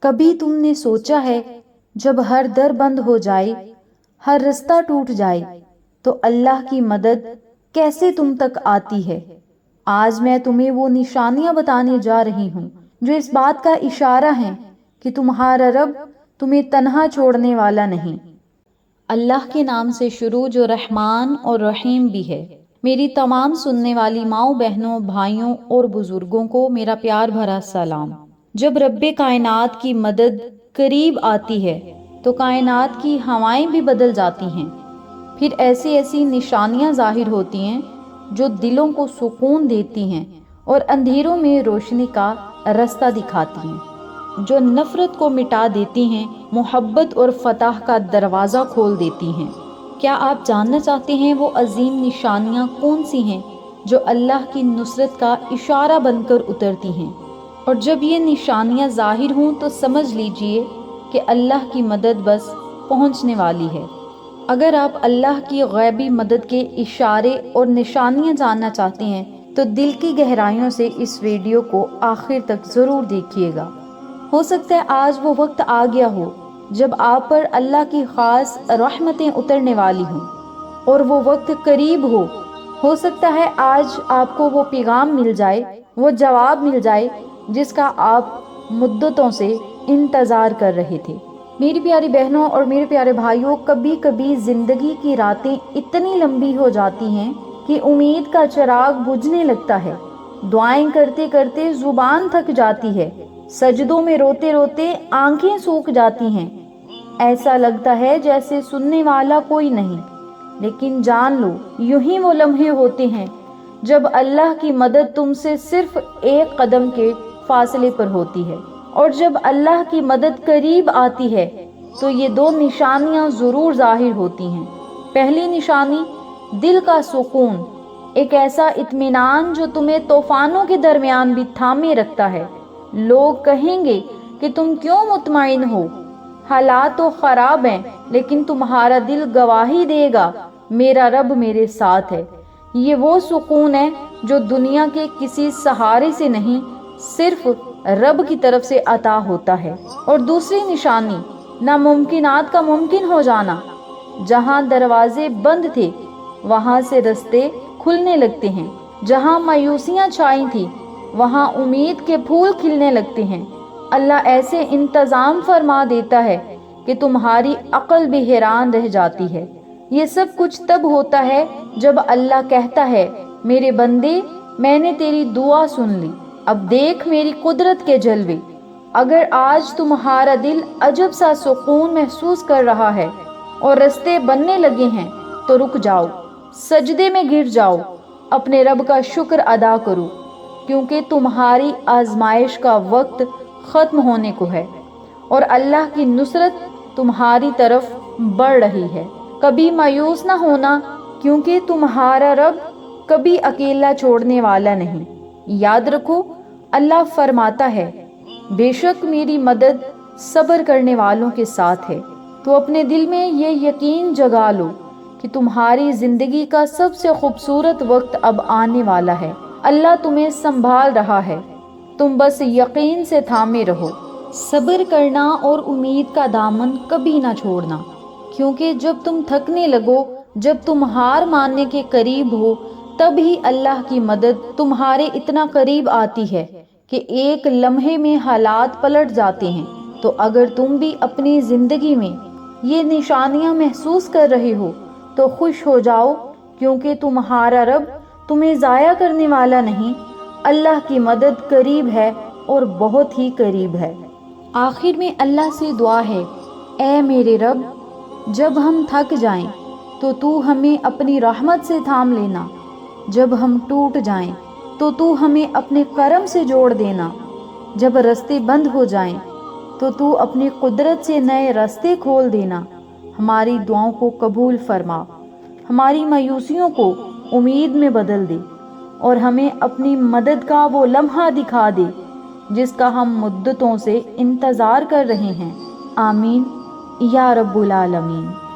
کبھی تم نے سوچا ہے جب ہر در بند ہو جائے، ہر رستہ ٹوٹ جائے، تو اللہ کی مدد کیسے تم تک آتی ہے؟ آج میں تمہیں وہ نشانیاں بتانے جا رہی ہوں جو اس بات کا اشارہ ہیں کہ تمہارا رب تمہیں تنہا چھوڑنے والا نہیں۔ اللہ کے نام سے شروع جو رحمان اور رحیم بھی ہے۔ میری تمام سننے والی ماؤں، بہنوں، بھائیوں اور بزرگوں کو میرا پیار بھرا سلام۔ جب رب کائنات کی مدد قریب آتی ہے تو کائنات کی ہوائیں بھی بدل جاتی ہیں، پھر ایسی ایسی نشانیاں ظاہر ہوتی ہیں جو دلوں کو سکون دیتی ہیں اور اندھیروں میں روشنی کا رستہ دکھاتی ہیں، جو نفرت کو مٹا دیتی ہیں، محبت اور فتح کا دروازہ کھول دیتی ہیں۔ کیا آپ جاننا چاہتے ہیں وہ عظیم نشانیاں کون سی ہیں جو اللہ کی نصرت کا اشارہ بن کر اترتی ہیں؟ اور جب یہ نشانیاں ظاہر ہوں تو سمجھ لیجئے کہ اللہ کی مدد بس پہنچنے والی ہے۔ اگر آپ اللہ کی غیبی مدد کے اشارے اور نشانیاں جاننا چاہتے ہیں تو دل کی گہرائیوں سے اس ویڈیو کو آخر تک ضرور دیکھیے گا۔ ہو سکتا ہے آج وہ وقت آ گیا ہو جب آپ پر اللہ کی خاص رحمتیں اترنے والی ہوں اور وہ وقت قریب ہو سکتا ہے آج آپ کو وہ پیغام مل جائے، وہ جواب مل جائے جس کا آپ مدتوں سے انتظار کر رہے تھے۔ میری پیاری بہنوں اور میرے پیارے بھائیوں، کبھی کبھی زندگی کی راتیں اتنی لمبی ہو جاتی ہیں کہ امید کا چراغ بجھنے لگتا ہے، دعائیں کرتے کرتے زبان تھک جاتی ہے، سجدوں میں روتے روتے آنکھیں سوکھ جاتی ہیں، ایسا لگتا ہے جیسے سننے والا کوئی نہیں۔ لیکن جان لو، یوں ہی وہ لمحے ہوتے ہیں جب اللہ کی مدد تم سے صرف ایک قدم کے فاصلے پر ہوتی ہے۔ اور جب اللہ کی مدد قریب آتی ہے تو یہ دو نشانیاں ضرور ظاہر ہوتی ہیں۔ پہلی نشانی، دل کا سکون، ایک ایسا اطمینان جو تمہیں طوفانوں کے درمیان بھی تھامے رکھتا ہے۔ لوگ کہیں گے کہ تم کیوں مطمئن ہو، حالات تو خراب ہیں، لیکن تمہارا دل گواہی دے گا میرا رب میرے ساتھ ہے۔ یہ وہ سکون ہے جو دنیا کے کسی سہارے سے نہیں، صرف رب کی طرف سے عطا ہوتا ہے۔ اور دوسری نشانی، ناممکنات کا ممکن ہو جانا، جہاں دروازے بند تھے وہاں سے رستے کھلنے لگتے ہیں، جہاں مایوسیاں چھائی تھی وہاں امید کے پھول کھلنے لگتے ہیں۔ اللہ ایسے انتظام فرما دیتا ہے کہ تمہاری عقل بھی حیران رہ جاتی ہے۔ یہ سب کچھ تب ہوتا ہے جب اللہ کہتا ہے، میرے بندے، میں نے تیری دعا سن لی، اب دیکھ میری قدرت کے جلوے۔ اگر آج تمہارا دل عجب سا سکون محسوس کر رہا ہے اور رستے بننے لگے ہیں تو رک جاؤ، سجدے میں گر جاؤ، اپنے رب کا شکر ادا کرو، کیونکہ تمہاری آزمائش کا وقت ختم ہونے کو ہے اور اللہ کی نصرت تمہاری طرف بڑھ رہی ہے۔ کبھی مایوس نہ ہونا، کیونکہ تمہارا رب کبھی اکیلا چھوڑنے والا نہیں۔ یاد رکھو، اللہ فرماتا ہے، بے شک میری مدد صبر کرنے والوں کے ساتھ ہے۔ تو اپنے دل میں یہ یقین جگا لو کہ تمہاری زندگی کا سب سے خوبصورت وقت اب آنے والا ہے۔ اللہ تمہیں سنبھال رہا ہے، تم بس یقین سے تھامے رہو۔ صبر کرنا اور امید کا دامن کبھی نہ چھوڑنا، کیونکہ جب تم تھکنے لگو، جب تم ہار ماننے کے قریب ہو، تب ہی اللہ کی مدد تمہارے اتنا قریب آتی ہے کہ ایک لمحے میں حالات پلٹ جاتے ہیں۔ تو اگر تم بھی اپنی زندگی میں یہ نشانیاں محسوس کر رہے ہو تو خوش ہو جاؤ، کیونکہ تمہارا رب تمہیں ضائع کرنے والا نہیں۔ اللہ کی مدد قریب ہے اور بہت ہی قریب ہے۔ آخر میں اللہ سے دعا ہے، اے میرے رب، جب ہم تھک جائیں تو ہمیں اپنی رحمت سے تھام لینا، جب ہم ٹوٹ جائیں تو ہمیں اپنے کرم سے جوڑ دینا، جب راستے بند ہو جائیں تو اپنی قدرت سے نئے راستے کھول دینا۔ ہماری دعاؤں کو قبول فرما، ہماری مایوسیوں کو امید میں بدل دے اور ہمیں اپنی مدد کا وہ لمحہ دکھا دے جس کا ہم مدتوں سے انتظار کر رہے ہیں۔ آمین یا رب العالمین۔